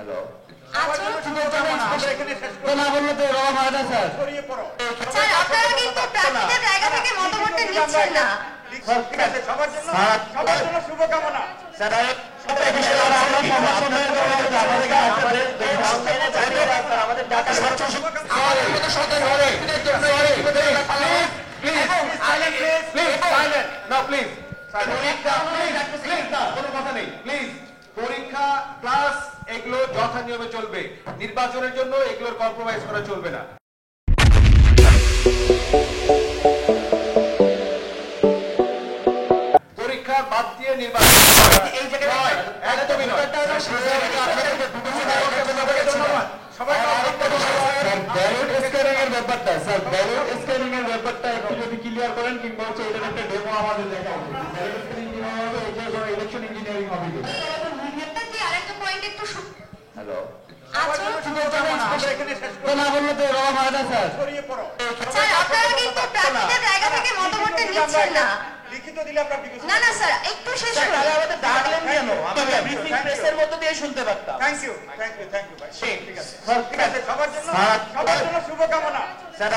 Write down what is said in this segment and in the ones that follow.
Hello না বললে তো রওনা হয় না স্যার। স্যার আপনারা কিন্তু প্রার্থীদের জায়গা থেকে মতামতটা নিচ্ছেন না। ঠিক আছে, সবার জন্য শুভকামনা। স্যার আমাদের ডাটা পরীক্ষা ক্লাস এগুলো যথা নিয়মে চলবে। নির্বাচনের জন্য এগুলোর কম্প্রোমাইজ করা চলবে না। পরীক্ষা বাদ দিয়ে নির্বাচন এই জায়গায় একদমই নয়। সবাই ব্যালট স্ক্যানিং এর ব্যাপারটা স্যার, ব্যালট স্ক্যানিং এর ব্যাপারটা একটু যদি ক্লিয়ার করেন, কিংবা হচ্ছে এটার একটা ডেমো আমাদের দেখা উচিত। ব্যালট স্ক্যানিং কিভাবে হবে, এটা কোনো ইলেকশন ইঞ্জিনিয়ারিং হবে কিনা। একটা কি আরেকটা পয়েন্ট একটু হ্যালো না বললে তো রওনা হয় না স্যার। স্যার আপনারা কিন্তু প্রার্থীদের জায়গা থেকে মতামতটা নিচ্ছেন না। লিখিত দিলে আমরা না না স্যার একটু শেষ করুন। আমাদের ডাকলেন কেন? আমরা ব্রিফিং প্রেসের মধ্যে দিয়ে শুনতে পারতাম। থ্যাংক ইউ ভাই। ঠিক আছে, ঠিক আছে, সবার জন্য শুভকামনা। স্যার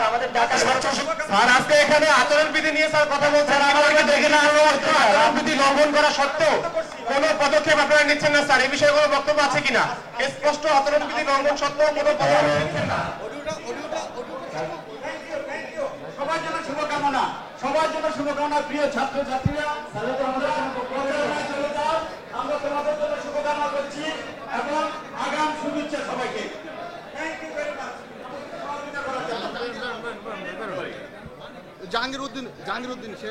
আমাদের ডাটা স্যার আজকে এখানে আচরণবিধি নিয়ে স্যার কথা বলছেন, আমাদেরকে দেখে না আচরণবিধি লঙ্ঘন করা সত্ত্বেও কোনো পদক্ষেপ আপনারা নিচ্ছেন না। স্যার এই বিষয়ে কোনো বক্তব্য আছে কিনা? স্পষ্ট আচরণবিধি লঙ্ঘন সত্ত্বেও কোনো পদক্ষেপ নিচ্ছেন না। সবার জন্য শুভকামনা, সবার জন্য শুভকামনা। প্রিয় ছাত্রছাত্রীরা, তাহলে তো আমাদের সঙ্গে পরিচালনায় চলে যাও। আমরা তোমাদের জন্য শুভকামনা করছি এবং আগাম শুভেচ্ছা সবাইকে। Thank you very much. Jahangir Uddin say